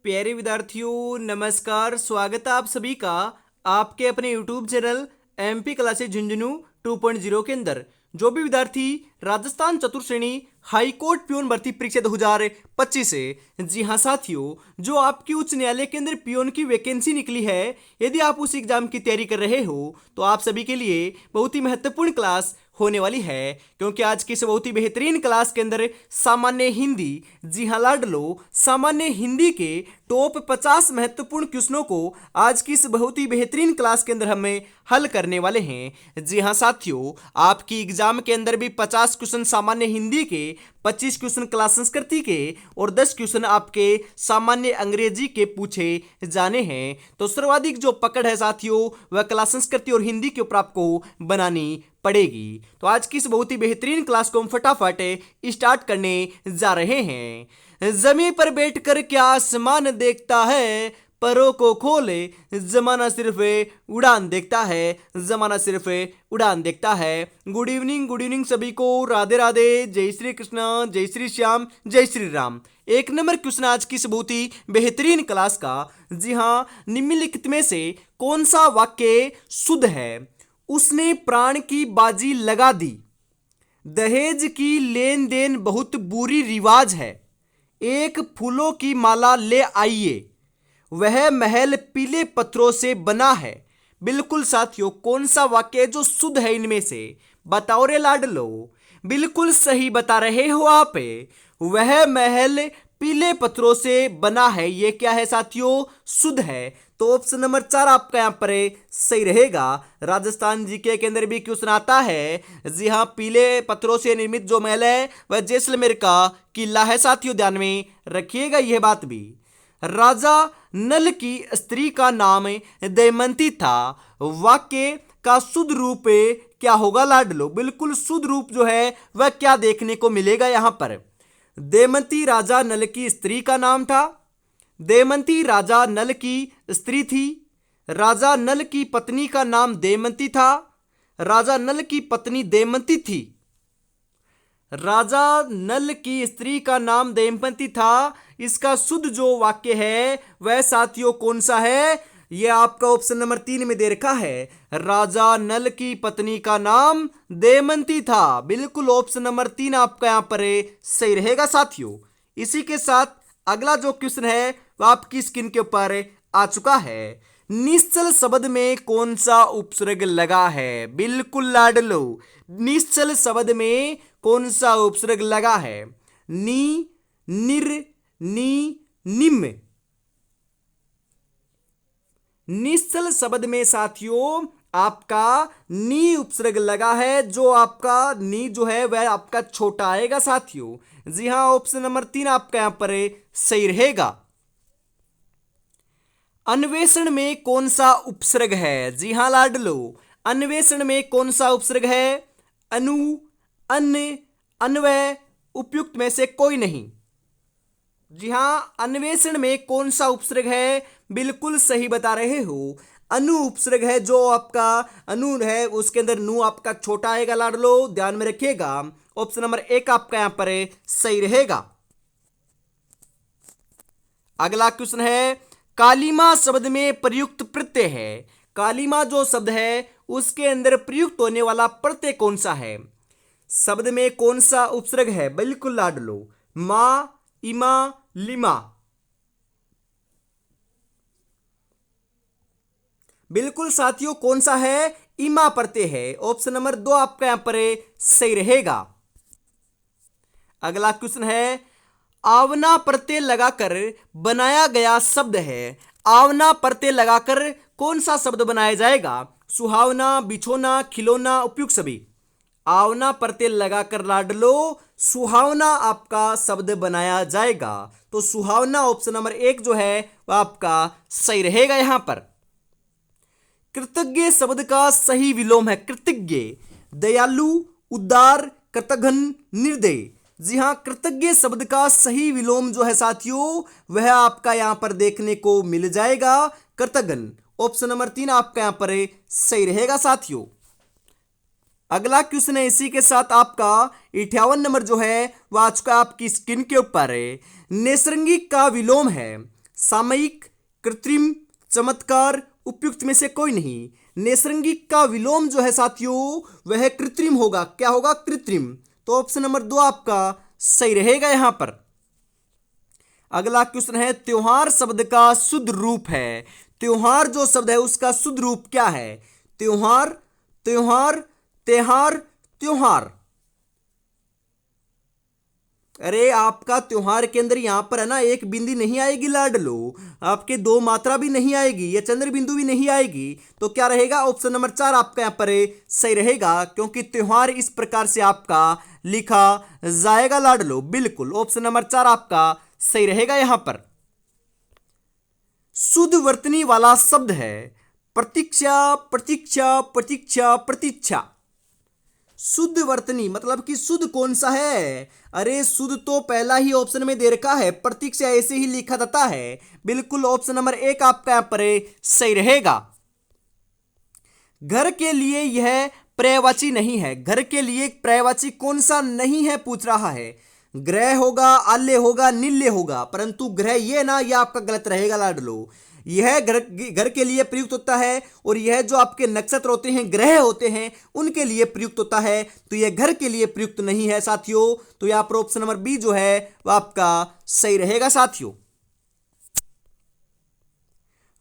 प्यारे विद्यार्थियों नमस्कार। स्वागत है आप सभी का आपके अपने YouTube channel MP classes Jhunjhunu 2.0 के अंदर। जो भी विद्यार्थी राजस्थान चतुर्थ श्रेणी हाईकोर्ट पियोन भर्ती परीक्षा 2025 है, जी हाँ साथियों, जो आपकी उच्च न्यायालय के अंदर पियोन की वैकेंसी निकली है, यदि आप उस एग्जाम की तैयारी कर रहे हो तो आप सभी के लिए बहुत ही महत्वपूर्ण क्लास होने वाली है। क्योंकि आज की इस बहुत ही बेहतरीन क्लास के अंदर सामान्य हिंदी, जी हाँ लाडलो, सामान्य हिंदी के टॉप 50 महत्वपूर्ण क्वेश्चनों को आज की इस बहुत ही बेहतरीन क्लास के अंदर हमें हल करने वाले हैं। जी हाँ साथियों, आपकी एग्जाम के अंदर भी 50 क्वेश्चन सामान्य हिंदी के, 25 क्वेश्चन क्लास संस्कृति के और 10 क्वेश्चन आपके सामान्य अंग्रेजी के पूछे जाने हैं। तो सर्वाधिक जो पकड़ है साथियों वह क्लास संस्कृति और हिंदी के ऊपर आपको बनानी पड़ेगी। तो आज की इस बहुत ही बेहतरीन क्लास को हम फटाफट स्टार्ट करने जा रहे हैं। जमीन पर बैठकर क्या आसमान देखता है, परों को खोले जमाना सिर्फ उड़ान देखता है, जमाना सिर्फ उड़ान देखता है। गुड इवनिंग सभी को, राधे राधे, जय श्री कृष्णा, जय श्री श्याम, जय श्री राम। एक नंबर क्वेश्चन आज की इस बहुत ही बेहतरीन क्लास का। जी हाँ, निम्नलिखित में से कौन सा वाक्य शुद्ध है? उसने प्राण की बाजी लगा दी, दहेज की लेन देन बहुत बुरी रिवाज है, एक फूलों की माला ले आइए, वह महल पीले पत्थरों से बना है। बिल्कुल साथियों, कौन सा वाक्य जो शुद्ध है इनमें से? बताओ रे लाडलो। बिल्कुल सही बता रहे हो आप। वह महल पीले पत्थरों से बना है, ये क्या है साथियों? शुद्ध है। तो ऑप्शन नंबर 4 आपका यहां पर सही रहेगा। राजस्थान जीके के अंदर भी क्वेश्चन आता है। जी हाँ, पीले पत्थरों से निर्मित जो महल है वह जैसलमेर का किला है साथियों, ध्यान में रखिएगा यह बात भी। राजा नल की स्त्री का नाम दमयंती था, वाक्य का शुद्ध रूप क्या होगा लाडलो? बिल्कुल शुद्ध रूप जो है वह क्या देखने को मिलेगा यहां पर? दमयंती राजा नल की स्त्री का नाम था, दमयंती राजा नल की स्त्री थी, राजा नल की पत्नी का नाम दमयंती था, राजा नल की पत्नी दमयंती थी, राजा नल की स्त्री का नाम दमयंती था। इसका शुद्ध जो वाक्य है वह साथियों कौन सा है? यह आपका ऑप्शन नंबर 3 में दे रखा है। राजा नल की पत्नी का नाम दमयंती था। बिल्कुल ऑप्शन नंबर 3 आपका यहां पर सही रहेगा साथियों। इसी के साथ अगला जो क्वेश्चन है वह आपकी स्क्रीन के ऊपर आ चुका है। निश्चल शब्द में कौन सा उपसर्ग लगा है? बिल्कुल लाडलो, निश्चल शब्द में कौन सा उपसर्ग लगा है? नी, निर, नी, निम। निश्चल शब्द में साथियों आपका नी उपसर्ग लगा है। जो आपका नी जो है वह आपका छोटा आएगा साथियों। जी हां, ऑप्शन नंबर 3 आपका यहां पर सही रहेगा। अन्वेषण में कौन सा उपसर्ग है? जी हां लाडलो, अन्वेषण में कौन सा उपसर्ग है? अनु, अन्य, अन्वय, उपयुक्त में से कोई नहीं। जी हां, अन्वेषण में कौन सा उपसर्ग है? बिल्कुल सही बता रहे हो, अनु उपसर्ग है। जो आपका अनु है उसके अंदर नु आपका छोटा आएगा लाडलो, ध्यान में रखिएगा। ऑप्शन नंबर 1 आपका यहां पर सही रहेगा। अगला क्वेश्चन है, कालीमा शब्द में प्रयुक्त प्रत्यय है। कालीमा जो शब्द है उसके अंदर प्रयुक्त होने वाला प्रत्यय कौन सा है? शब्द में कौन सा उपसर्ग है? बिल्कुल लाडलो, मा, इमा, लिमा। बिल्कुल साथियों, कौन सा है? इमा प्रत्यय है। ऑप्शन नंबर 2 आपका यहां पर सही रहेगा। अगला क्वेश्चन है, आवना प्रत्यय लगाकर बनाया गया शब्द है। आवना प्रत्यय लगाकर कौन सा शब्द बनाया जाएगा? सुहावना, बिछोना, खिलौना, उपयुक्त सभी। आवना प्रत्यय लगाकर लाडलो सुहावना आपका शब्द बनाया जाएगा। तो सुहावना ऑप्शन नंबर 1 जो है वह आपका सही रहेगा यहां पर। कृतज्ञ शब्द का सही विलोम है कृतज्ञ, दयालु, उदार, कृतघ्न, निर्दयी। जी हां, कृतज्ञ शब्द का सही विलोम जो है साथियों वह आपका यहां पर देखने को मिल जाएगा कृतघ्न। ऑप्शन नंबर 3 आपका यहां पर सही रहेगा साथियों। अगला क्वेश्चन है इसी के साथ आपका 58 नंबर जो है वह आज का आपकी स्क्रीन के ऊपर है। नैसर्गिक का विलोम है सामयिक, कृत्रिम, चमत्कार, उपयुक्त में से कोई नहीं। नैसर्गिक का विलोम जो है साथियों वह कृत्रिम होगा। क्या होगा? कृत्रिम। तो ऑप्शन नंबर 2 आपका सही रहेगा यहां पर। अगला क्वेश्चन है, त्योहार शब्द का शुद्ध रूप है। त्योहार जो शब्द है उसका शुद्ध रूप क्या है? त्योहार, त्योहार, त्योहार, त्योहार। अरे आपका त्योहार के अंदर यहां पर है ना एक बिंदी नहीं आएगी लाडलो, आपके दो मात्रा भी नहीं आएगी, या चंद्र बिंदु भी नहीं आएगी। तो क्या रहेगा? ऑप्शन नंबर 4 आपका यहां पर सही रहेगा, क्योंकि त्योहार इस प्रकार से आपका लिखा जाएगा लाडलो। बिल्कुल ऑप्शन नंबर 4 आपका सही रहेगा यहां पर। शुद्ध वर्तनी वाला शब्द है प्रतीक्षा, प्रतीक्षा, प्रतीक्षा, प्रतीक्षा। शुद्ध वर्तनी मतलब कि शुद्ध कौन सा है? अरे शुद्ध तो पहला ही ऑप्शन में दे रखा है, प्रतीक्षा ऐसे ही लिखा जाता है। बिल्कुल ऑप्शन नंबर 1 आपका यहां पर सही रहेगा। घर के लिए यह पर्यायवाची नहीं है। घर के लिए पर्यायवाची कौन सा नहीं है पूछ रहा है। ग्रह होगा, आल्य होगा, नील्य होगा, परंतु ग्रह ये ना, यह आपका गलत रहेगा लाडलो। यह घर के लिए प्रयुक्त होता है, और यह जो आपके नक्षत्र होते हैं, ग्रह होते हैं, उनके लिए प्रयुक्त होता है। तो यह घर के लिए प्रयुक्त नहीं है साथियों। तो यहां पर ऑप्शन नंबर बी जो है वह आपका सही रहेगा साथियों।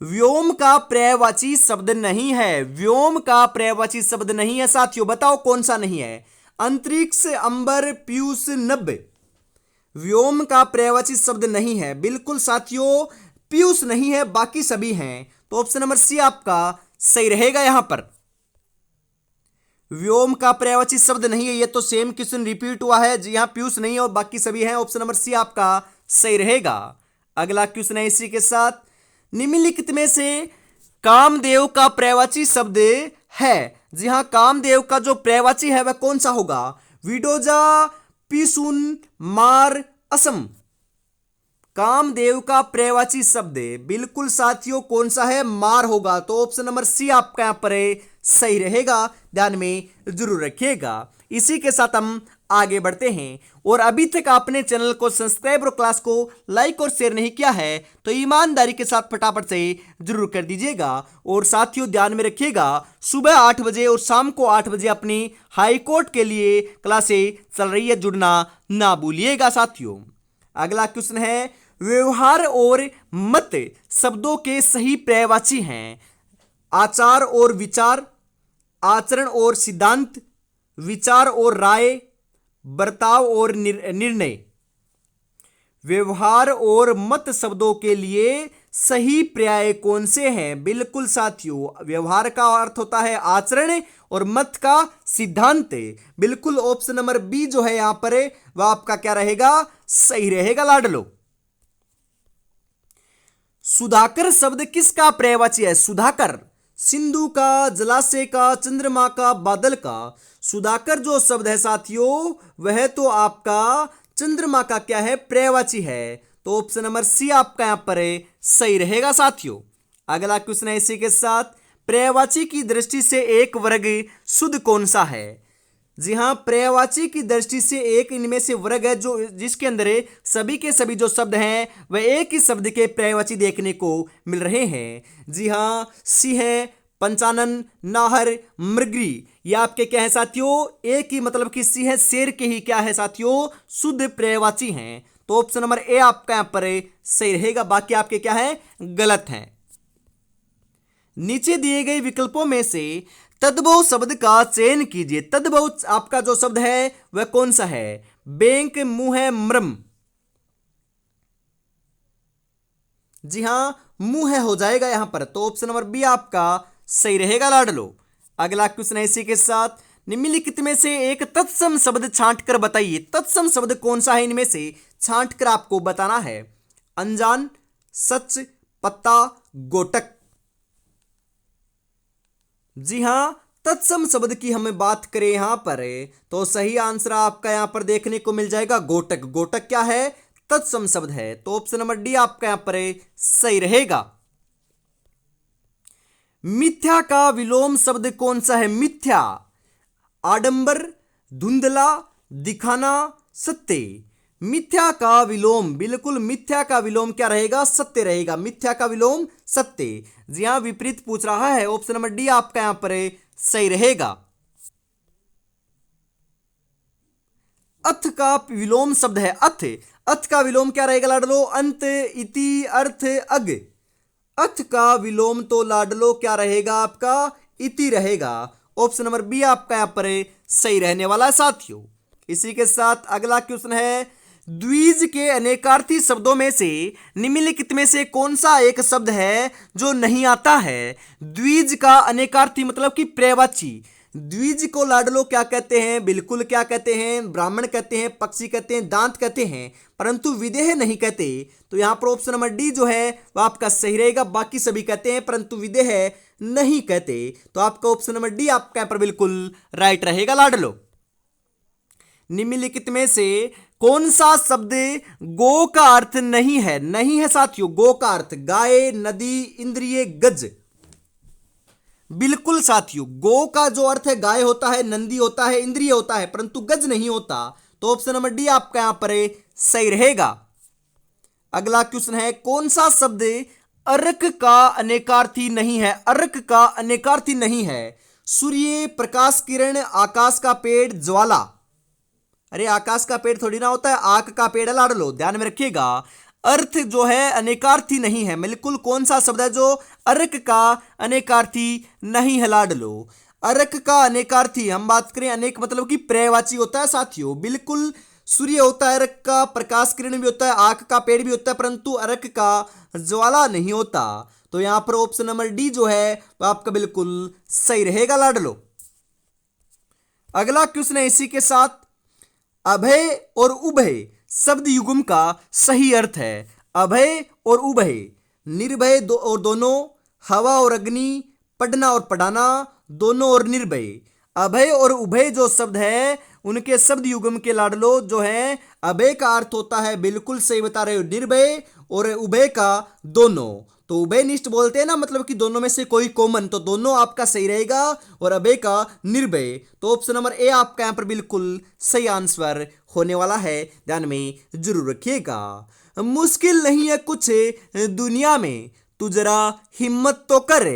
व्योम का पर्यायवाची शब्द नहीं है। व्योम का पर्यायवाची शब्द नहीं है साथियों। बताओ कौन सा नहीं है? अंतरिक्ष, अंबर, पीयूष, नभ। व्योम का पर्यायवाची शब्द नहीं है। बिल्कुल साथियों, पीयूष नहीं है, बाकी सभी हैं। तो ऑप्शन नंबर सी आपका सही रहेगा यहां पर। व्योम का पर्यायवाची शब्द नहीं है, ये तो सेम क्वेश्चन रिपीट हुआ है। जी हां, पीयूष नहीं है और बाकी सभी हैं। ऑप्शन नंबर सी आपका सही रहेगा। अगला क्वेश्चन है इसी के साथ, निम्नलिखित में से कामदेव का पर्यायवाची शब्द है। जी हां, कामदेव का जो पर्यायवाची है वह कौन सा होगा? विडोजा, पीसून, मार, असम। कामदेव का पर्यायवाची शब्द बिल्कुल साथियों कौन सा है? मार होगा। तो ऑप्शन नंबर सी आपका यहां पर सही रहेगा, ध्यान में जरूर रखिएगा। इसी के साथ हम आगे बढ़ते हैं, और अभी तक आपने चैनल को सब्सक्राइब और क्लास को लाइक और शेयर नहीं किया है तो ईमानदारी के साथ फटाफट से जरूर कर दीजिएगा। और साथियों ध्यान में रखिएगा, सुबह 8 बजे और शाम को 8 बजे अपनी हाई कोर्ट के लिए क्लासें चल रही है, जुड़ना ना भूलिएगा साथियों। अगला क्वेश्चन है, व्यवहार और मत शब्दों के सही पर्यायवाची हैं। आचार और विचार, आचरण और सिद्धांत, विचार और राय, बर्ताव और निर्णय। व्यवहार और मत शब्दों के लिए सही पर्याय कौन से हैं? बिल्कुल साथियों, व्यवहार का अर्थ होता है आचरण और मत का सिद्धांत। बिल्कुल ऑप्शन नंबर बी जो है यहां पर वह आपका क्या रहेगा? सही रहेगा लाडलो। सुधाकर शब्द किसका पर्यायवाची है? सुधाकर, सिंधु का, जलाशय का, चंद्रमा का, बादल का। सुधाकर जो शब्द है साथियों वह तो आपका चंद्रमा का क्या है? पर्यायवाची है। तो ऑप्शन नंबर सी आपका यहां पर सही रहेगा साथियों। अगला क्वेश्चन है इसी के साथ, पर्यायवाची की दृष्टि से एक वर्ग शुद्ध कौन सा है? जी हां, पर्यायवाची की दृष्टि से एक इनमें से वर्ग है जो जिसके अंदर सभी के सभी जो शब्द हैं वह एक ही शब्द के पर्यायवाची देखने को मिल रहे हैं। जी हां, सिंह, पंचानन, नाहर, मृगी, ये आपके क्या है साथियों? एक ही मतलब कि सिंह, शेर के ही क्या है साथियों? शुद्ध पर्यायवाची हैं। तो ऑप्शन नंबर ए आपका यहां पर सही रहेगा, बाकी आपके क्या है? गलत हैं। नीचे दिए गए विकल्पों में से तद्भव शब्द का चयन कीजिए। तद्भव आपका जो शब्द है वह कौन सा है? बैंक, मुंह, मृम। जी हां, मुंह हो जाएगा यहां पर। तो ऑप्शन नंबर बी आपका सही रहेगा लाडलो। अगला क्वेश्चन है इसी के साथ, निम्नलिखित में से एक तत्सम शब्द छांट कर बताइए। तत्सम शब्द कौन सा है इनमें से? छांट कर आपको बताना है। अनजान, सच, पत्ता, गोटक। जी हां, तत्सम शब्द की हमें बात करें यहां पर तो सही आंसर आपका यहां पर देखने को मिल जाएगा गोटक। गोटक क्या है? तत्सम शब्द है। तो ऑप्शन नंबर डी आपका यहां पर सही रहेगा। मिथ्या का विलोम शब्द कौन सा है? मिथ्या, आडंबर, धुंधला, दिखाना, सत्य। मिथ्या का विलोम, बिल्कुल मिथ्या का विलोम क्या रहेगा, सत्य रहेगा। मिथ्या का विलोम सत्य। जी हां, विपरीत पूछ रहा है, ऑप्शन नंबर डी आपका यहां पर सही रहेगा। अथ का विलोम शब्द है अथ। अथ का विलोम क्या रहेगा लाडलो, अंत, इति, अर्थ, अग। अथ का विलोम तो लाडलो क्या रहेगा आपका, इति रहेगा। ऑप्शन नंबर बी आपका यहां पर सही रहने वाला है साथियों। इसी के साथ अगला क्वेश्चन है, द्विज के अनेकार्थी शब्दों में से निम्नलिखित में से कौन सा एक शब्द है जो नहीं आता है। द्विज का अनेकार्थी मतलब कि पर्यायवाची। द्विज को लाडलो क्या कहते हैं, बिल्कुल क्या कहते हैं, ब्राह्मण कहते हैं, पक्षी कहते हैं, दांत कहते हैं, परंतु विदेह नहीं कहते। तो यहां पर ऑप्शन नंबर डी जो है वह आपका सही रहेगा। बाकी सभी कहते हैं परंतु विदेह नहीं कहते। तो आपका ऑप्शन नंबर डी आपका यहां पर बिल्कुल राइट रहेगा लाडलो। निम्नलिखित में से कौन सा शब्द गो का अर्थ नहीं है, नहीं है साथियों। गो का अर्थ गाय, नदी, इंद्रिय, गज। बिल्कुल साथियों, गो का जो अर्थ है गाय होता है, नंदी होता है, इंद्रिय होता है, परंतु गज नहीं होता। तो ऑप्शन नंबर डी आपका यहां पर सही रहेगा। अगला क्वेश्चन है, कौन सा शब्द अर्क का अनेकार्थी नहीं है, अर्क का अनेकार्थी नहीं है। सूर्य, प्रकाश किरण, आकाश का पेड़, ज्वाला। अरे आकाश का पेड़ थोड़ी ना होता है, आग का पेड़ है लाडलो, ध्यान में रखिएगा। अर्थ जो है अनेकार्थी नहीं है, बिल्कुल कौन सा शब्द है जो अर्क का अनेकार्थी नहीं है लाडलो। अर्क का अनेकार्थी हम बात करें, अनेक मतलब कि पर्यायवाची होता है साथियों। बिल्कुल सूर्य होता है अर्क का, प्रकाश किरण भी होता है, आग का पेड़ भी होता है, परंतु अर्क का ज्वाला नहीं होता। तो यहां पर ऑप्शन नंबर डी जो है वह आपका बिल्कुल सही रहेगा लाडलो। अगला क्वेश्चन है इसी के साथ, अभय और उभय शब्द युग्म का सही अर्थ है। अभय और उभय, निर्भय और दोनों, हवा और अग्नि, पढ़ना और पढ़ाना, दोनों और निर्भय। अभय और उभय जो शब्द है उनके शब्द युग्म के लाडलो जो है, अभय का अर्थ होता है, बिल्कुल सही बता रहे हो, निर्भय, और उभय का दोनों। तो उभयनिष्ठ बोलते हैं ना, मतलब कि दोनों में से कोई कॉमन, तो दोनों आपका सही रहेगा, और अभय का निर्भय। तो ऑप्शन नंबर ए आपका यहां पर बिल्कुल सही आंसर होने वाला है, ध्यान में जरूर रखिएगा। मुश्किल नहीं है कुछ दुनिया में, तू जरा हिम्मत तो कर,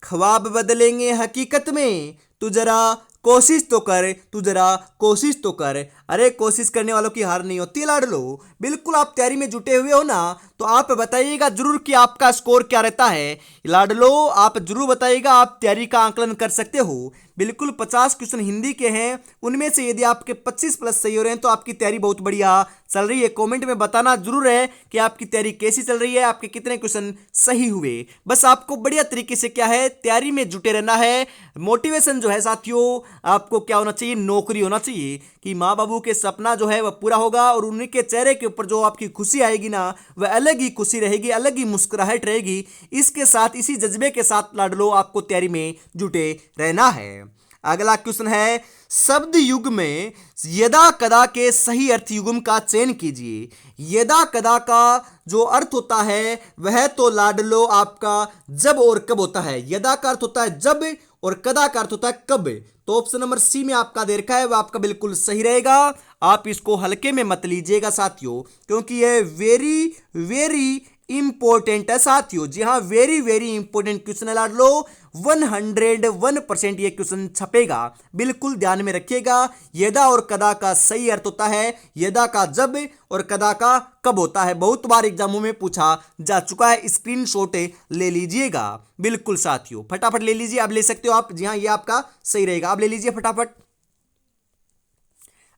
ख्वाब बदलेंगे हकीकत में, तू जरा कोशिश तो कर, तू जरा कोशिश तो कर। अरे कोशिश करने वालों की हार नहीं होती लाडलो। बिल्कुल आप तैयारी में जुटे हुए हो ना, तो आप बताइएगा जरूर कि आपका स्कोर क्या रहता है लाडलो। आप जरूर बताइएगा, आप तैयारी का आंकलन कर सकते हो। बिल्कुल 50 क्वेश्चन हिंदी के हैं, उनमें से यदि आपके 25 प्लस सही हो रहे हैं तो आपकी तैयारी बहुत बढ़िया चल रही है। कमेंट में बताना जरूर है कि आपकी तैयारी कैसी चल रही है, आपके कितने क्वेश्चन सही हुए। बस आपको बढ़िया तरीके से क्या है, तैयारी में जुटे रहना है। मोटिवेशन जो है साथियों, आपको क्या होना चाहिए, नौकरी होना चाहिए, कि माँ बाबू के सपना जो है वह पूरा होगा, और उनके चेहरे के ऊपर जो आपकी खुशी आएगी ना, वह अलग ही खुशी रहेगी, अलग ही मुस्कुराहट रहेगी। इसके साथ, इसी जज्बे के साथ लाडलो आपको तैयारी में जुटे रहना है। अगला क्वेश्चन है, शब्द युग में यदा कदा के सही अर्थ युग्म का चयन कीजिए। यदा कदा का जो अर्थ होता है वह तो लाडलो आपका जब और कब होता है। यदा का अर्थ होता है जब, और कदा का अर्थ होता है कब। तो ऑप्शन नंबर सी में आपका दे रखा है, वह आपका बिल्कुल सही रहेगा। आप इसको हल्के में मत लीजिएगा साथियों, क्योंकि यह वेरी वेरी इंपॉर्टेंट है साथियों। जी हाँ, वेरी वेरी इंपॉर्टेंट क्वेश्चन है लाडलो। 101% ये क्वेश्चन छपेगा, बिल्कुल ध्यान में रखिएगा। यदा और कदा का सही अर्थ होता है, यदा का जब और कदा का कब होता है। बहुत बार एग्जामों में पूछा जा चुका है, स्क्रीनशॉट ले लीजिएगा। बिल्कुल साथियों, फटाफट ले लीजिए, आप ले सकते हो आप। जी हाँ, ये आपका सही रहेगा, आप ले लीजिए फटाफट।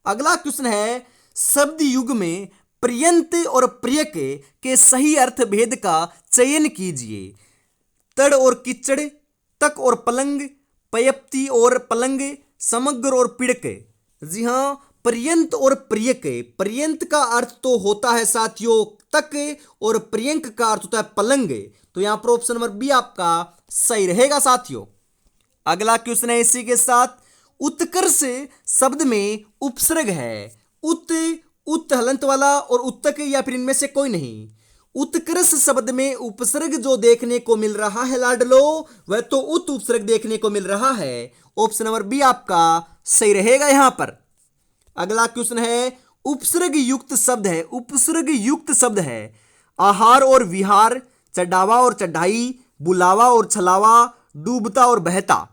अगला क्वेश्चन है, शब्द युग में पर्यंत और प्रियक के सही अर्थ भेद का चयन कीजिए। तड़ और किचड़, तक और पलंग, पयप्ती और पलंग, समग्र और पिड़क। जी हां, पर्यंत और प्रियक। पर्यंत का अर्थ तो होता है साथियों तक, और प्रियंक का अर्थ होता है पलंग। तो यहां पर ऑप्शन नंबर बी आपका सही रहेगा साथियों। अगला क्वेश्चन है इसी के साथ, उत्कर्ष शब्द में उपसर्ग है। उत हलंत वाला और उत्तक, या फिर इनमें से कोई नहीं। उत्कर्ष शब्द में उपसर्ग जो देखने को मिल रहा है लाडलो, वह तो उत उपसर्ग देखने को मिल रहा है। ऑप्शन नंबर बी आपका सही रहेगा यहां पर। अगला क्वेश्चन है, उपसर्ग युक्त शब्द है, उपसर्ग युक्त शब्द है। आहार और विहार, चढ़ावा और चढ़ाई, बुलावा और छलावा, डूबता और बहता।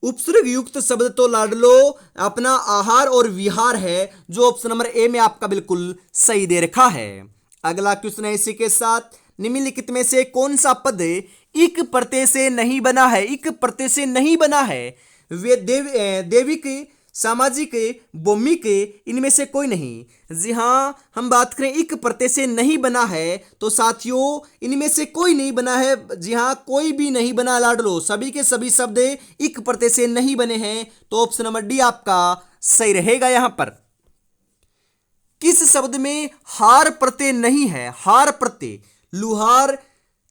उपसर्ग युक्त शब्द तो लाडलो अपना आहार और विहार है, जो ऑप्शन नंबर ए में आपका बिल्कुल सही दे रखा है। अगला क्वेश्चन है इसी के साथ, निम्नलिखित में से कौन सा पद इक प्रत्यय से नहीं बना है, इक प्रत्यय से नहीं बना है। वे देविक, सामाजिक, भौमिक, इनमें से कोई नहीं। जी हाँ, हम बात करें इक प्रत्यय से नहीं बना है तो साथियों इनमें से कोई नहीं बना है। जी हाँ, कोई भी नहीं बना लाडलो, सभी के सभी शब्द इक प्रत्यय से नहीं बने हैं। तो ऑप्शन नंबर डी आपका सही रहेगा। यहां पर किस शब्द में हार प्रत्यय नहीं है? हार प्रत्यय, लुहार,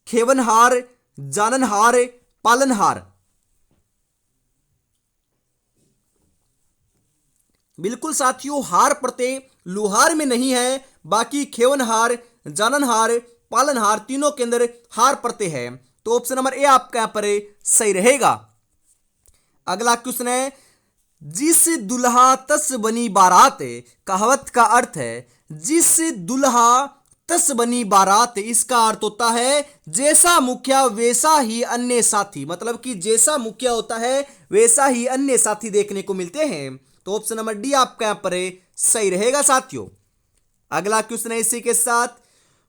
खेवनहार, जाननहार, पालनहार। बिल्कुल साथियों, हार प्रत्यय लुहार में नहीं है, बाकी खेवनहार, जाननहार, पालनहार तीनों के अंदर हार प्रत्यय है। तो ऑप्शन नंबर ए आपका यहां पर सही रहेगा। अगला क्वेश्चन है, जिस दुल्हा तस बनी बारात, कहावत का अर्थ है जिस दुल्हा तस बनी बारात, इसका अर्थ होता है जैसा मुखिया वैसा ही अन्य साथी, मतलब कि जैसा मुखिया होता है वैसा ही अन्य साथी देखने को मिलते हैं। तो ऑप्शन नंबर डी आपका यहां पर सही रहेगा साथियों। अगला क्वेश्चन है इसी के साथ,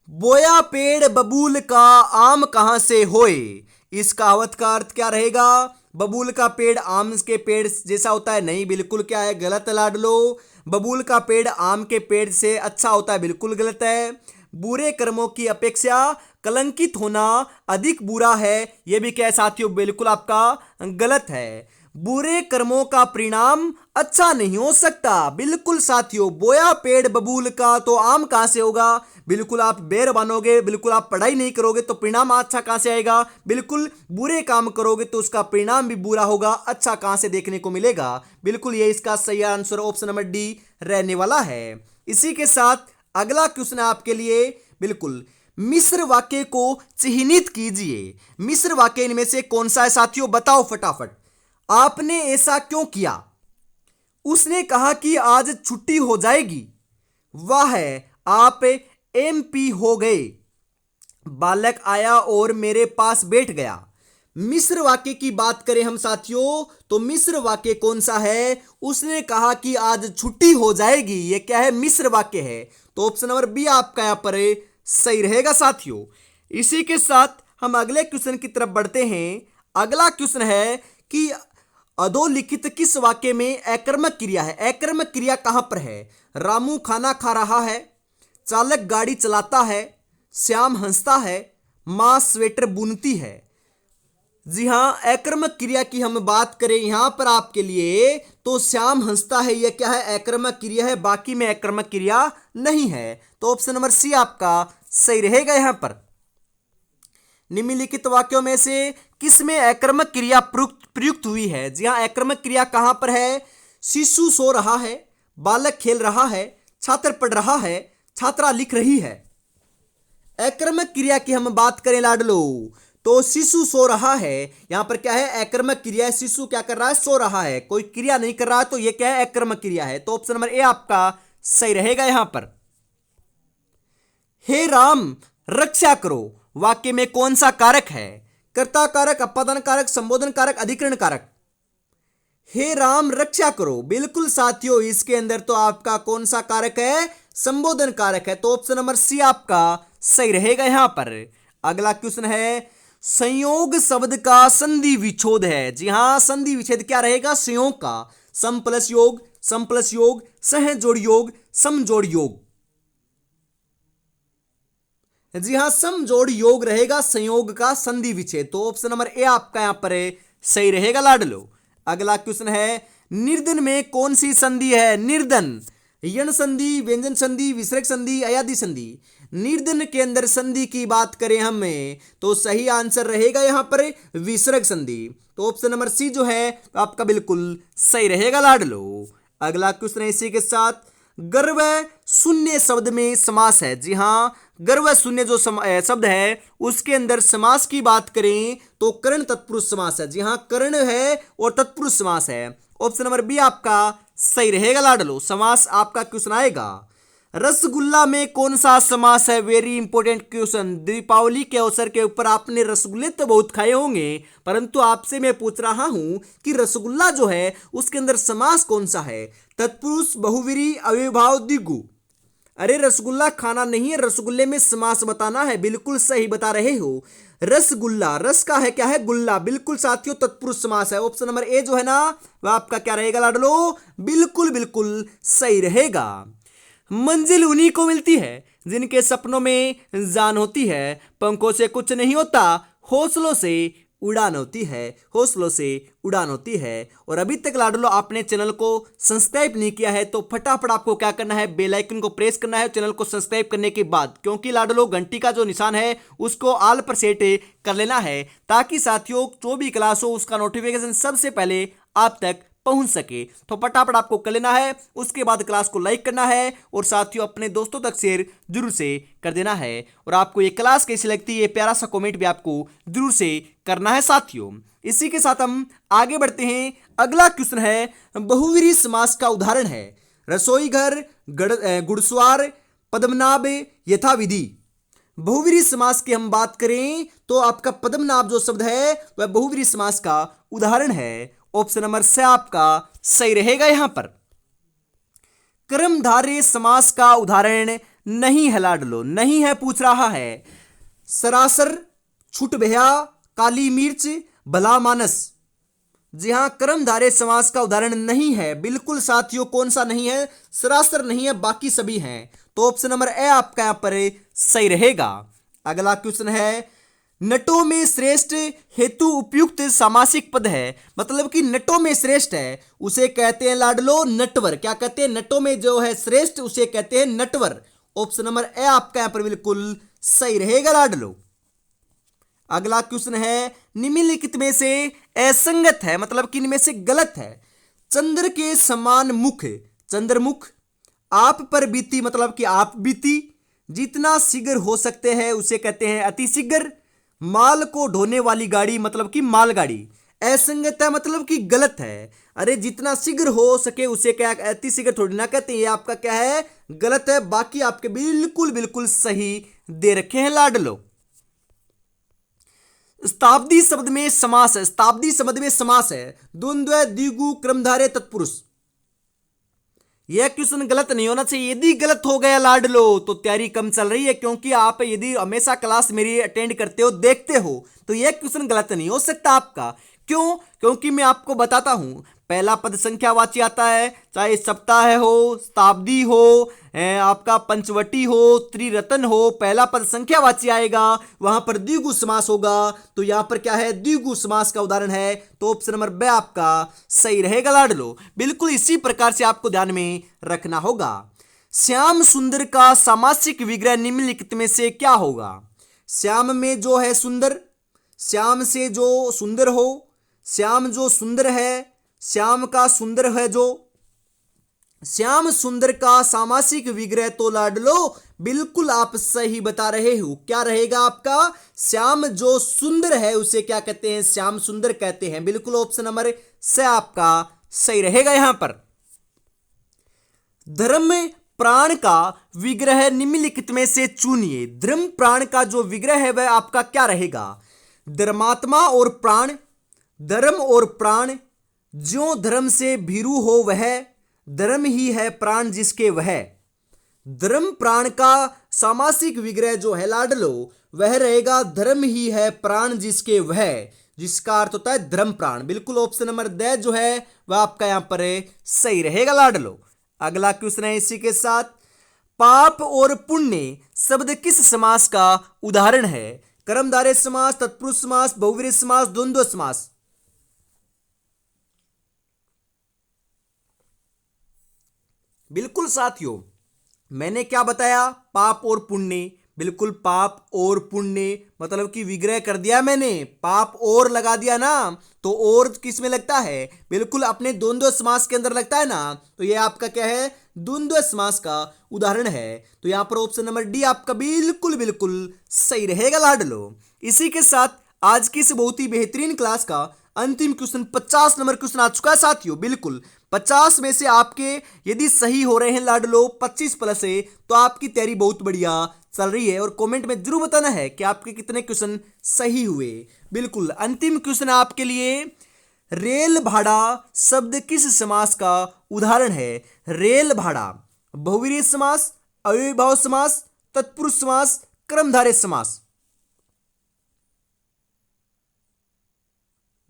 बोया पेड़ बबूल का आम कहां से होए, इस कहावत का अर्थ क्या रहेगा? बबूल का पेड़ आम के पेड़ जैसा होता है, नहीं, बिल्कुल क्या है, गलत लाडलो। बबूल का पेड़ आम के पेड़ से अच्छा होता है, बिल्कुल गलत है। बुरे कर्मों की अपेक्षा कलंकित होना अधिक बुरा है, यह भी क्या है साथियों, बिल्कुल आपका गलत है। बुरे कर्मों का परिणाम अच्छा नहीं हो सकता, बिल्कुल साथियों। बोया पेड़ बबूल का तो आम कहां से होगा? बिल्कुल आप बेर बनोगे, बिल्कुल आप पढ़ाई नहीं करोगे तो परिणाम अच्छा कहां से आएगा? बिल्कुल बुरे काम करोगे तो उसका परिणाम भी बुरा होगा, अच्छा कहां से देखने को मिलेगा? बिल्कुल ये इसका सही आंसर ऑप्शन नंबर डी रहने वाला है। इसी के साथ अगला क्वेश्चन है आपके लिए, बिल्कुल मिश्र वाक्य को चिह्नित कीजिए। मिश्र वाक्य इनमें से कौन सा है साथियों, बताओ फटाफट। आपने ऐसा क्यों किया? उसने कहा कि आज छुट्टी हो जाएगी। वह है आप एमपी हो गए। बालक आया और मेरे पास बैठ गया। मिश्र वाक्य की बात करें हम साथियों तो मिश्र वाक्य कौन सा है? उसने कहा कि आज छुट्टी हो जाएगी, ये क्या है, मिश्र वाक्य है। तो ऑप्शन नंबर बी आपका यहां पर सही रहेगा साथियों। इसी के साथ हम अगले क्वेश्चन की तरफ बढ़ते हैं। अगला क्वेश्चन है कि अधोलिखित किस वाक्य में अकर्मक क्रिया है? अकर्मक क्रिया कहां पर है? रामू खाना खा रहा है, चालक गाड़ी चलाता है, श्याम हंसता है, मां स्वेटर बुनती है। जी हां, अकर्मक क्रिया की हम बात करें यहां पर आपके लिए तो श्याम हंसता है, यह क्या है, अकर्मक क्रिया है, बाकी में अकर्मक क्रिया नहीं है। तो ऑप्शन नंबर सी आपका सही रहेगा। यहां पर निम्नलिखित वाक्यों में से किसमें अकर्मक क्रिया प्रयुक्त हुई है? जी हां, अकर्मक क्रिया कहां पर है? शिशु सो रहा है, बालक खेल रहा है, छात्र पढ़ रहा है, छात्रा लिख रही है। अकर्मक क्रिया की हम बात करें लाडलो तो शिशु सो रहा है, यहां पर क्या है, अकर्मक क्रिया है। शिशु क्या कर रहा है, सो रहा है, कोई क्रिया नहीं कर रहा है, तो यह क्या है, अकर्मक क्रिया है। तो ऑप्शन नंबर ए आपका सही रहेगा। यहां पर हे राम रक्षा करो वाक्य में कौन सा कारक है? कर्ता कारक, अपादान कारक, संबोधन कारक, अधिकरण कारक। हे राम रक्षा करो, बिल्कुल साथियों इसके अंदर तो आपका कौन सा कारक है, संबोधन कारक है। तो ऑप्शन नंबर सी आपका सही रहेगा। यहां पर अगला क्वेश्चन है, संयोग शब्द का संधि विच्छेद है। जी हां, संधि विच्छेद क्या रहेगा, संयोग का। सम प्लस योग, सम प्लस योग, सह जोड़ योग, सम जोड़ योग। जी हां, सम जोड़ योग रहेगा संयोग का संधि विच्छेद। तो ऑप्शन नंबर ए आपका यहां पर सही रहेगा लाडलो। अगला क्वेश्चन है, निर्धन में कौन सी संधि है? निर्धन, यण संधि, व्यंजन संधि, विसर्ग संधि, अयादि संधि। निर्धन के अंदर संधि की बात करें हमें तो सही आंसर रहेगा यहां पर विसर्ग संधि। तो ऑप्शन नंबर सी जो है आपका बिल्कुल सही रहेगा लाडलो। अगला क्वेश्चन है इसी के साथ, गर्व शून्य शब्द में समास है। जी हां, गर्व शून्य जो शब्द है उसके अंदर समास की बात करें तो कर्ण तत्पुरुष समास है। जी हां, कर्ण है और तत्पुरुष समास है। ऑप्शन नंबर बी आपका सही रहेगा लाडलो। समास आपका क्वेश्चन आएगा, रसगुल्ला में कौन सा समास है? Very important question. दीपावली के अवसर के ऊपर आपने रसगुल्ले तो बहुत खाए होंगे, परंतु आपसे मैं पूछ रहा हूं कि रसगुल्ला जो है उसके अंदर समास कौन सा है? तत्पुरुष, बहुव्रीहि, अव्ययभाव, द्विगु। अरे रसगुल्ला खाना नहीं है, रसगुल्ले में समास बताना है। बिल्कुल सही बता रहे हो। रसगुल्ला, रस का है क्या है? गुल्ला। बिल्कुल साथियों, तत्पुरुष समास है। ऑप्शन नंबर ए जो है ना वह आपका क्या रहेगा लाडलो? बिल्कुल बिल्कुल सही रहेगा। मंजिल उन्हीं को मिलती है जिनके सपनों में जान होती है। पंखों से कुछ नहीं होता, हौसलों से उड़ान होती है, हौसलों से उड़ान होती है। और अभी तक लाडलो आपने चैनल को सब्सक्राइब नहीं किया है तो फटाफट आपको क्या करना है? बेल आइकन को प्रेस करना है चैनल को सब्सक्राइब करने के बाद, क्योंकि लाडलो घंटी का जो निशान है उसको ऑल पर सेट कर लेना है, ताकि साथियों जो भी क्लास हो उसका नोटिफिकेशन सबसे पहले आप तक पहुंच सके। तो फटाफट आपको कर लेना है, उसके बाद क्लास को लाइक करना है और साथियों अपने दोस्तों तक शेयर जरूर से कर देना है। और आपको ये क्लास कैसी लगती है ये प्यारा सा कमेंट भी आपको जरूर से करना है साथियों। इसी के साथ हम आगे बढ़ते हैं। अगला क्वेश्चन है, बहुव्रीहि समास का उदाहरण है। रसोई घर, घुड़सवार, पद्मनाभ, यथाविधि। बहुव्रीहि समास की हम बात करें तो आपका पद्मनाभ जो शब्द है वह बहुव्रीहि समास का उदाहरण है। ऑप्शन नंबर से आपका सही रहेगा। यहां पर कर्मधारय समास का उदाहरण नहीं है लाडलो, नहीं है पूछ रहा है। सरासर, छूट भया, काली मिर्च, भला मानस। जी हां, कर्मधारय समास का उदाहरण नहीं है। बिल्कुल साथियों, कौन सा नहीं है? सरासर नहीं है, बाकी सभी हैं। तो ऑप्शन नंबर ए आपका यहां पर सही रहेगा। अगला क्वेश्चन है, नटों में श्रेष्ठ हेतु उपयुक्त सामासिक पद है। मतलब कि नटों में श्रेष्ठ है उसे कहते हैं लाडलो नटवर। क्या कहते हैं? नटों में जो है श्रेष्ठ उसे कहते हैं नटवर। ऑप्शन नंबर ए आपका यहां पर बिल्कुल सही रहेगा लाडलो। अगला क्वेश्चन है, निम्नलिखित में से असंगत है, मतलब कि इनमें से गलत है। चंद्र के समान मुख, चंद्रमुख। आप पर बीती, मतलब कि आप बीती। जितना शीघ्र हो सकते हैं उसे कहते हैं अति शीघ्र। माल को ढोने वाली गाड़ी, मतलब कि मालगाड़ी। असंगत है मतलब कि गलत है। अरे जितना शीघ्र हो सके उसे क्या अति शीघ्र थोड़ी ना कहते हैं, ये आपका क्या है? गलत है। बाकी आपके बिल्कुल बिल्कुल सही दे रखे हैं लाडलो। शताब्दी शब्द में समास है, शताब्दी शब्द में समास है। द्वंद्व, द्विगु, क्रमधारय, तत्पुरुष। यह क्वेश्चन गलत नहीं होना चाहिए। यदि गलत हो गया लाडलो तो तैयारी कम चल रही है, क्योंकि आप यदि हमेशा क्लास मेरी अटेंड करते हो, देखते हो, तो यह क्वेश्चन गलत नहीं हो सकता आपका। क्यों? क्योंकि मैं आपको बताता हूं, पहला पद संख्यावाची आता है, चाहे सप्ताह हो, शताब्दी हो, आपका पंचवटी हो, त्रिरत्न हो, पहला पद संख्यावाची आएगा, वहां पर द्विगु समास होगा। तो यहां पर क्या है? द्विगु समास का उदाहरण है। तो ऑप्शन नंबर बी आपका सही रहेगा लाडलो। बिल्कुल इसी प्रकार से आपको ध्यान में रखना होगा। श्याम सुंदर का सामासिक विग्रह निम्नलिखित में से क्या होगा? श्याम में जो है सुंदर, श्याम से जो सुंदर हो, श्याम जो सुंदर है, श्याम का सुंदर है जो, श्याम सुंदर का सामासिक विग्रह तो लाडलो बिल्कुल आप सही बता रहे हो। क्या रहेगा आपका? श्याम जो सुंदर है उसे क्या कहते हैं? श्याम सुंदर कहते हैं। बिल्कुल ऑप्शन नंबर से आपका सही रहेगा। यहां पर धर्म प्राण का विग्रह निम्नलिखित में से चुनिए। धर्म प्राण का जो विग्रह है वह आपका क्या रहेगा? धर्मात्मा और प्राण, धर्म और प्राण। ज्यों धर्म से भीरू हो वह, धर्म ही है प्राण जिसके वह। धर्म प्राण का सामासिक विग्रह जो है लाडलो वह रहेगा धर्म ही है प्राण जिसके वह, जिसका अर्थ होता है धर्म प्राण। बिल्कुल ऑप्शन नंबर द जो है वह आपका यहां पर सही रहेगा लाडलो। अगला क्वेश्चन है इसी के साथ, पाप और पुण्य शब्द किस समास का उदाहरण है? कर्मधारय समास, तत्पुरुष समास, बहुव्रीहि समास, द्वंद्व समास। बिल्कुल साथियों, मैंने क्या बताया? पाप और पुण्य। बिल्कुल पाप और पुण्य, मतलब कि विग्रह कर दिया मैंने, पाप और लगा दिया ना, तो और किस में लगता है? बिल्कुल अपने द्वंद्व समास के अंदर लगता है ना। तो ये आपका क्या है? द्वंद्व समास का उदाहरण है। तो यहां पर ऑप्शन नंबर डी आपका बिल्कुल बिल्कुल सही रहेगा लाडलो। इसी के साथ आज की इस बहुत ही बेहतरीन क्लास का अंतिम क्वेश्चन 50 नंबर क्वेश्चन आ चुका है साथियों। बिल्कुल 50 में से आपके यदि सही हो रहे हैं लाडलो 25 प्लस है तो आपकी तैयारी बहुत बढ़िया चल रही है। और कमेंट में जरूर बताना है कि आपके कितने क्वेश्चन सही हुए। बिल्कुल अंतिम क्वेश्चन आपके लिए, रेल भाड़ा शब्द किस समास का उदाहरण है? रेल भाड़ा बहुव्रीहि समास, अव्ययीभाव समास, तत्पुरुष समास, कर्मधारय समास।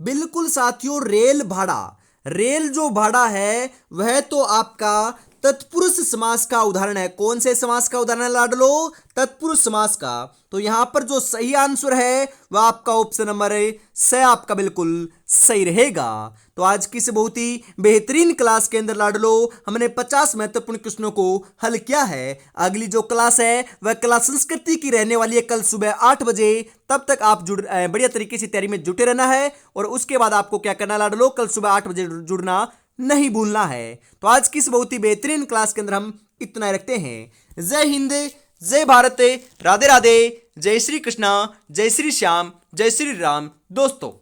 बिल्कुल साथियों, रेल भाड़ा, रेल जो भाड़ा है वह तो आपका तत्पुरुष समास का उदाहरण है। कौन से समास का उदाहरण है लाडलो? तत्पुरुष समास का। तो यहां पर जो सही आंसर है वह आपका ऑप्शन नंबर स आपका बिल्कुल सही रहेगा। तो आज की इस बहुत ही बेहतरीन क्लास के अंदर लाडलो हमने 50 महत्वपूर्ण क्वेश्चनों को हल किया है। अगली जो क्लास है वह क्लास संस्कृति की रहने वाली है कल सुबह 8 बजे। तब तक आप बढ़िया तरीके से तैयारी में जुटे रहना है। और उसके बाद आपको क्या करना है लाडलो? कल सुबह 8 बजे जुड़ना नहीं भूलना है। तो आज की इस बहुत ही बेहतरीन क्लास के अंदर हम इतना ही रखते हैं। जय हिंद, जय भारत, राधे राधे, जय श्री कृष्णा, जय श्री श्याम, जय श्री राम दोस्तों।